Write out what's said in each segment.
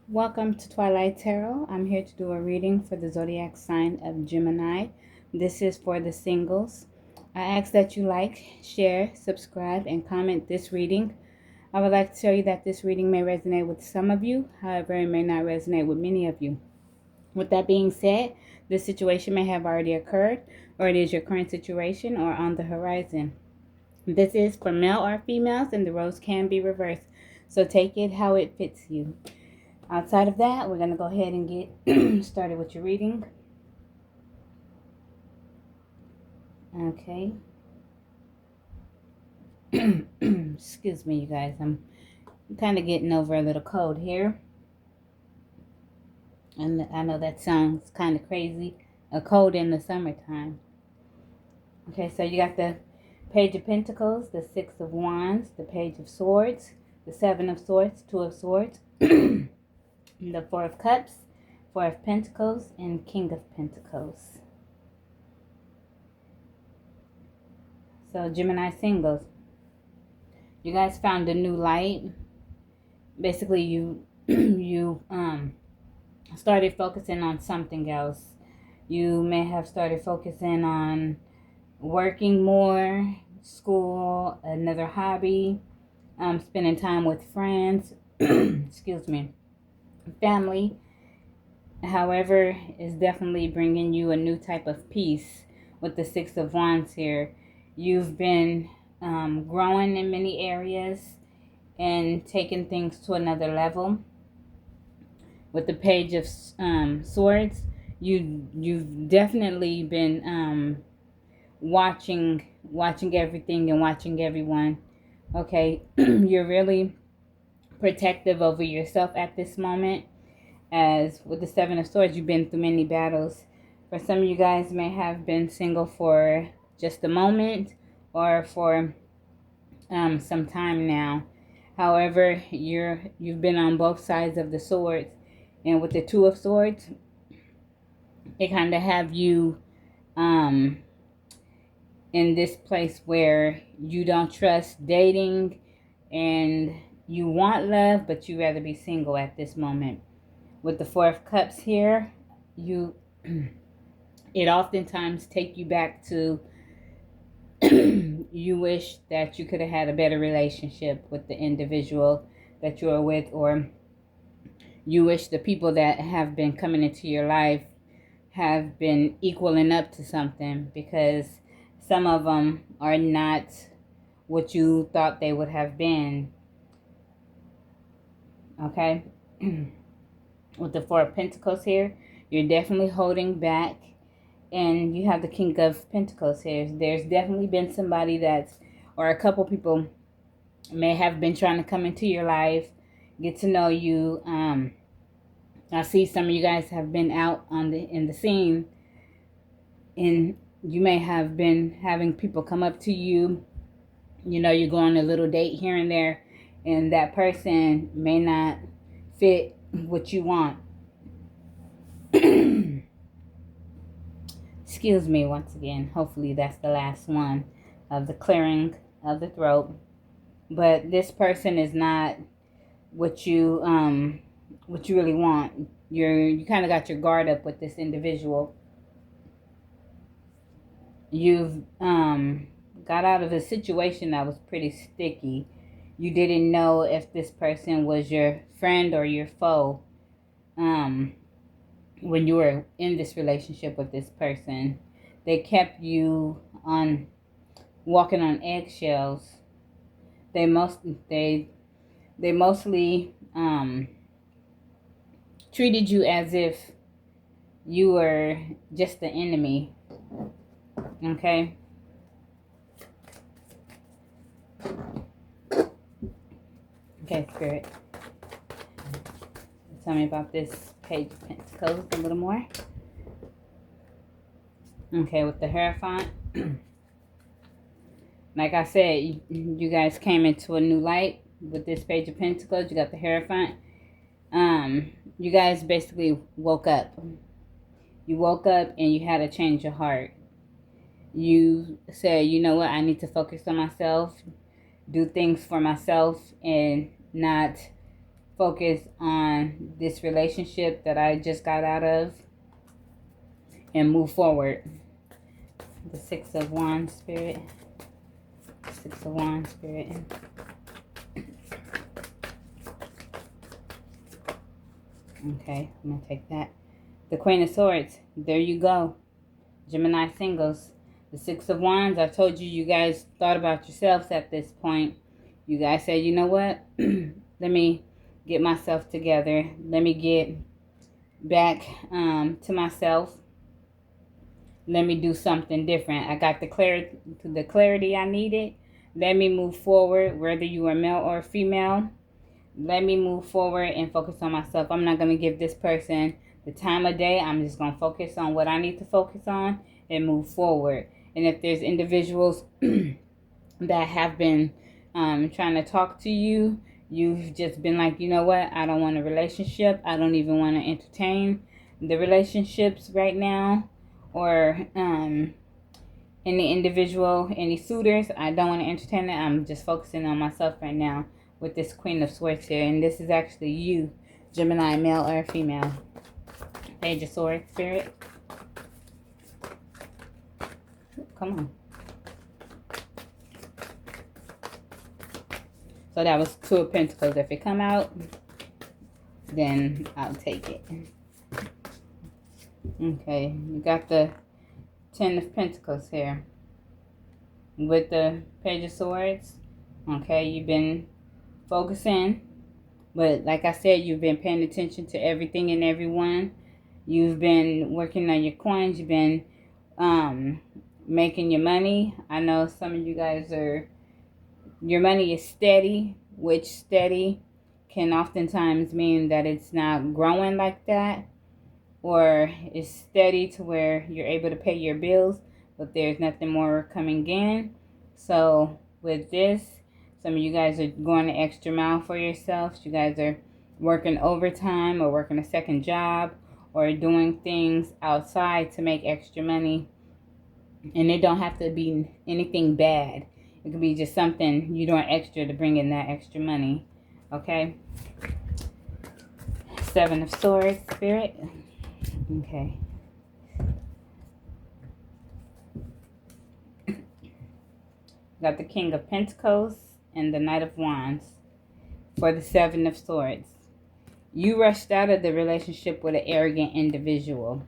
Welcome to Twilight Tarot. I'm here to do a reading for the zodiac sign of Gemini. This is for the singles. I ask that you like, share, subscribe, and comment this reading. I would like to tell you that this reading may resonate with some of you, however, it may not resonate with many of you. With that being said, this situation may have already occurred, or it is your current situation or on the horizon. This is for male or females, and the roles can be reversed, so take it how it fits you. Outside of that, we're going to go ahead and get started with your reading. Okay. Excuse me, you guys. I'm kind of getting over a little cold here. And I know that sounds kind of crazy. A cold in the summertime. Okay, so you got the Page of Pentacles, the Six of Wands, the Page of Swords, the Seven of Swords, Two of Swords, the Four of Cups, Four of Pentacles, and King of Pentacles. So Gemini singles, you guys found a new light. Basically, you started focusing on something else. You may have started focusing on working more, school, another hobby, spending time with friends, excuse me, family. However, it's definitely bringing you a new type of peace with the Six of Wands here. You've been growing in many areas and taking things to another level. With the Page of Swords, you've definitely been watching everything and watching everyone. Okay, you're really protective over yourself at this moment. As with the Seven of Swords, you've been through many battles. For some of you guys may have been single for just a moment or for some time now. However, you've been on both sides of the swords, and with the Two of Swords, it kind of have you in this place where you don't trust dating and you want love, but you rather be single at this moment. With the Four of Cups here, it oftentimes take you back to you wish that you could have had a better relationship with the individual that you're with, or you wish the people that have been coming into your life have been equaling up to something, because some of them are not what you thought they would have been. Okay? With the Four of Pentacles here, you're definitely holding back. And you have the King of Pentacles here. There's definitely been somebody or a couple people may have been trying to come into your life, get to know you. I see some of you guys have been out in the scene, and you may have been having people come up to you. You know, you're going on a little date here and there, and that person may not fit what you want. Excuse me once again. Hopefully that's the last one of the clearing of the throat. But this person is not what you really want. You kind of got your guard up with this individual. You've got out of a situation that was pretty sticky. You didn't know if this person was your friend or your foe when you were in this relationship with this person. They kept you on walking on eggshells. They mostly treated you as if you were just the enemy. Okay? Okay, Spirit. Tell me about this Page of Pentacles a little more. Okay, with the Hierophant. Like I said, you guys came into a new light with this Page of Pentacles. You got the Hierophant. You guys basically woke up. You woke up and you had a change of heart. You said, you know what, I need to focus on myself, do things for myself, and not focus on this relationship that I just got out of and move forward. The Six of Wands, Spirit. Six of Wands, Spirit. Okay, I'm going to take that. The Queen of Swords. There you go. Gemini singles. The Six of Wands. I told you, you guys thought about yourselves at this point. You guys said, you know what? Let me get myself together. Let me get back to myself. Let me do something different. I got the clarity I needed. Let me move forward, whether you are male or female. Let me move forward and focus on myself. I'm not going to give this person the time of day. I'm just going to focus on what I need to focus on and move forward. And if there's individuals that have been trying to talk to you, you've just been like, you know what? I don't want a relationship. I don't even want to entertain the relationships right now. Or any individual, any suitors, I don't want to entertain it. I'm just focusing on myself right now with this Queen of Swords here. And this is actually you, Gemini, male or female. Page of Swords, Spirit. Come on. So that was Two of Pentacles. If it come out, then I'll take it. Okay, you got the Ten of Pentacles here with the Page of Swords. Okay, you've been focusing, but like I said, you've been paying attention to everything and everyone. You've been working on your coins. You've been making your money. I know some of you guys your money is steady, which steady can oftentimes mean that it's not growing like that. Or it's steady to where you're able to pay your bills, but there's nothing more coming in. So with this, some of you guys are going the extra mile for yourselves. You guys are working overtime or working a second job or doing things outside to make extra money. And it don't have to be anything bad. It could be just something you're doing extra to bring in that extra money. Okay? Seven of Swords, Spirit. Okay. Got the King of Pentacles and the Knight of Wands for the Seven of Swords. You rushed out of the relationship with an arrogant individual,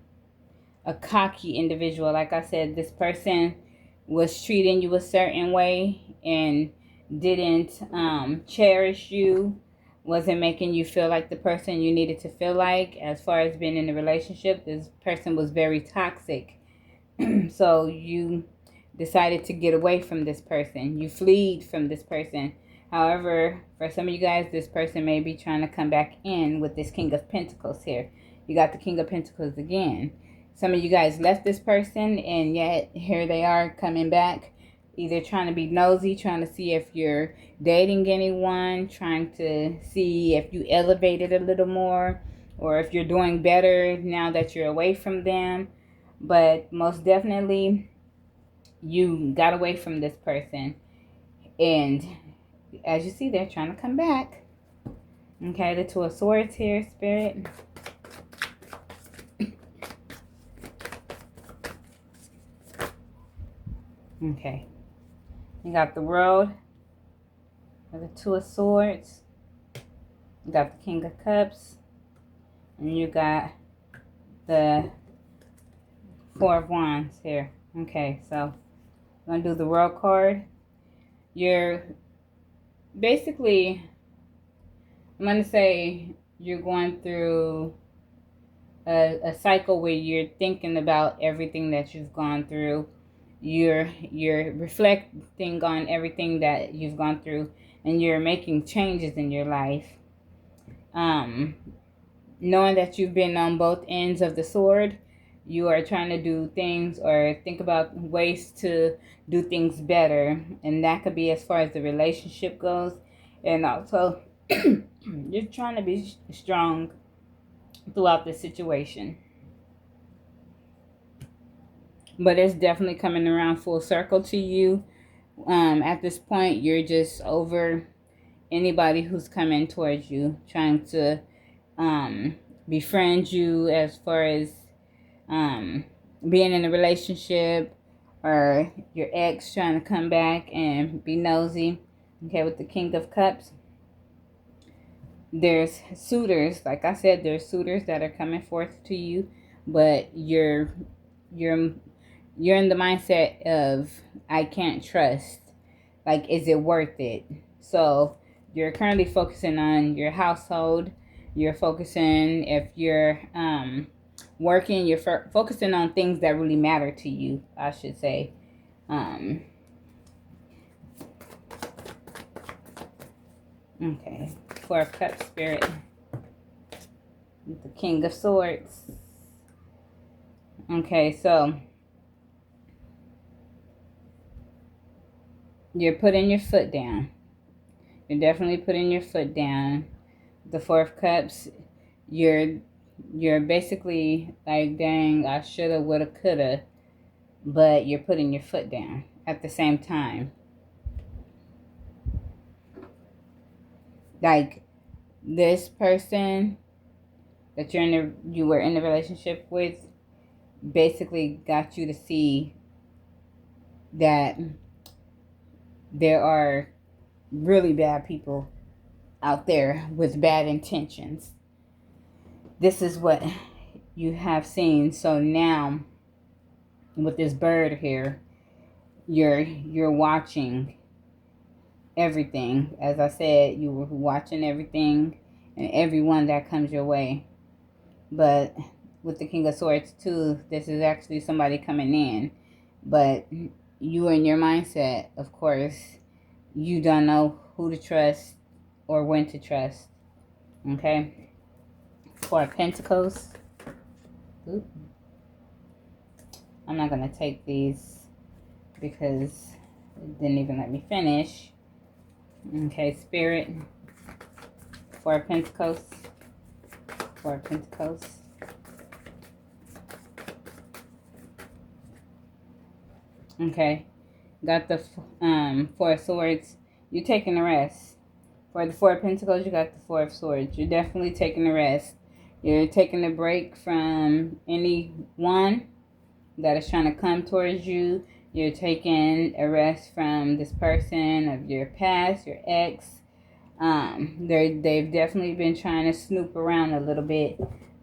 a cocky individual. Like I said, this person was treating you a certain way and didn't cherish you, wasn't making you feel like the person you needed to feel like. As far as being in a relationship, this person was very toxic. So you decided to get away from this person. You fled from this person. However, for some of you guys, this person may be trying to come back in with this King of Pentacles here. You got the King of Pentacles again. Some of you guys left this person, and yet here they are coming back. Either trying to be nosy, trying to see if you're dating anyone, trying to see if you elevated a little more, or if you're doing better now that you're away from them. But most definitely, you got away from this person. And as you see, they're trying to come back. Okay, the Two of Swords here, Spirit. Okay. You got the World with the Two of Swords. You got the King of Cups. And you got the Four of Wands here. Okay, so I'm going to do the World card. You're basically, I'm going to say you're going through a cycle where you're thinking about everything that you've gone through. You're reflecting on everything that you've gone through, and you're making changes in your life. Knowing that you've been on both ends of the sword, you are trying to do things or think about ways to do things better. And that could be as far as the relationship goes. And also, you're trying to be strong throughout the situation. But it's definitely coming around full circle to you. At this point, you're just over anybody who's coming towards you, trying to befriend you as far as being in a relationship, or your ex trying to come back and be nosy. Okay, with the King of Cups, there's suitors. Like I said, there's suitors that are coming forth to you, but you're in the mindset of, I can't trust. Like, is it worth it? So you're currently focusing on your household. You're focusing, if you're working, you're focusing on things that really matter to you, I should say. Okay, Four of Cups, Spirit. The King of Swords. Okay, so you're putting your foot down. You're definitely putting your foot down. The Four of Cups, you're basically like, dang, I shoulda, woulda, coulda, but you're putting your foot down at the same time. Like, this person that you were in a relationship with basically got you to see that there are really bad people out there with bad intentions. This is what you have seen. So now, with this bird here, you're watching everything. As I said, you were watching everything and everyone that comes your way. But with the King of Swords too, this is actually somebody coming in. But you, in your mindset, of course, you don't know who to trust or when to trust. Okay? Four of Pentacles. Oop. I'm not going to take these because it didn't even let me finish. Okay, Spirit. Four of Pentacles. Four of Pentacles. Okay. Got the Four of Swords. You're taking a rest. For the Four of Pentacles, you got the Four of Swords. You're definitely taking a rest. You're taking a break from anyone that is trying to come towards you. You're taking a rest from this person of your past, your ex. They've definitely been trying to snoop around a little bit,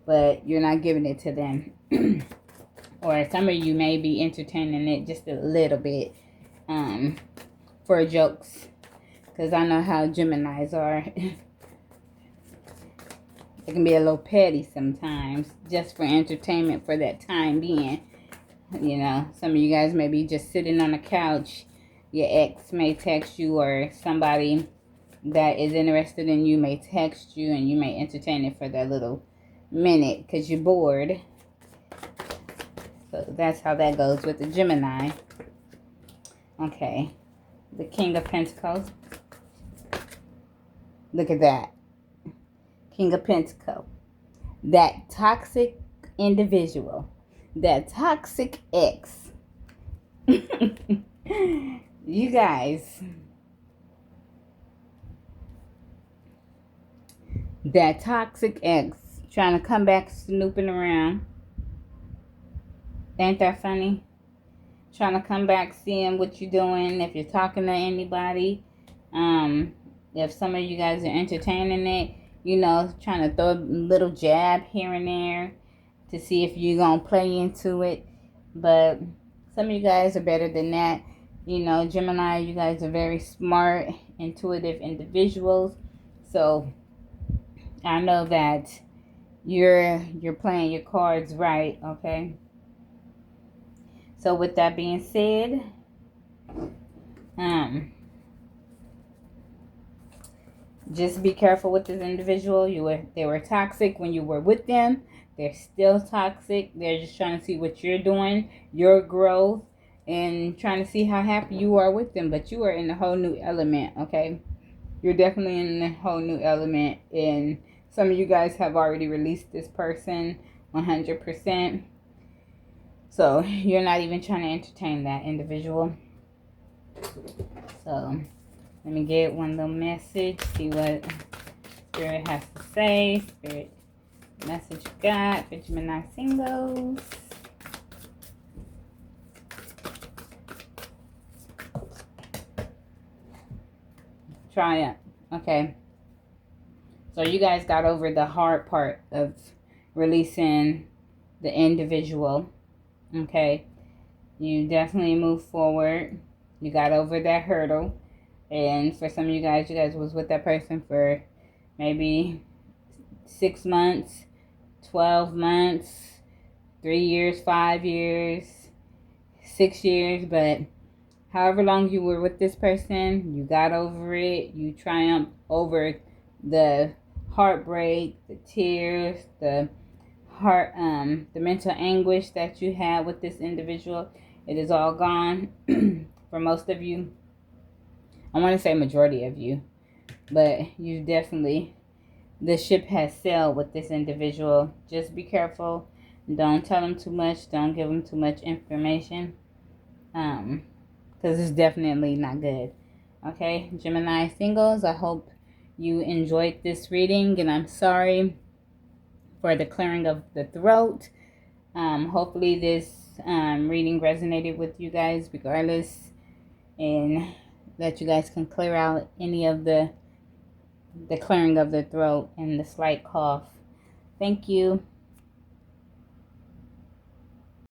but you're not giving it to them. Or some of you may be entertaining it just a little bit for jokes. Because I know how Geminis are. It can be a little petty sometimes, just for entertainment for that time being. You know, some of you guys may be just sitting on the couch. Your ex may text you, or somebody that is interested in you may text you, and you may entertain it for that little minute because you're bored. So that's how that goes with the Gemini. Okay. The King of Pentacles. Look at that. King of Pentacles. That toxic individual. That toxic ex. You guys. That toxic ex trying to come back snooping around. Ain't that funny? Trying to come back, seeing what you're doing, if you're talking to anybody. If some of you guys are entertaining it, you know, trying to throw a little jab here and there to see if you're going to play into it. But some of you guys are better than that. You know, Gemini, you guys are very smart, intuitive individuals. So I know that you're playing your cards right, okay? So with that being said, just be careful with this individual. They were toxic when you were with them. They're still toxic. They're just trying to see what you're doing, your growth, and trying to see how happy you are with them. But you are in a whole new element, okay? You're definitely in a whole new element. And some of you guys have already released this person 100%. So you're not even trying to entertain that individual. So Let me get one little message, see what Spirit has to say. Spirit message you got for Gemini singles. Triumph. Okay. So you guys got over the hard part of releasing the individual. Okay. You definitely moved forward. You got over that hurdle. And for some of you guys was with that person for maybe 6 months, 12 months, 3 years, 5 years, 6 years. But however long you were with this person, you got over it. You triumphed over the heartbreak, the tears, the mental anguish that you had with this individual. It is all gone. For most of you, I want to say majority of you, but you definitely, the ship has sailed with this individual. Just be careful. Don't tell them too much. Don't give them too much information. Because it's definitely not good. Okay, Gemini singles, I hope you enjoyed this reading, and I'm sorry for the clearing of the throat. Hopefully this reading resonated with you guys regardless, and that you guys can clear out any of the clearing of the throat and the slight cough. Thank you.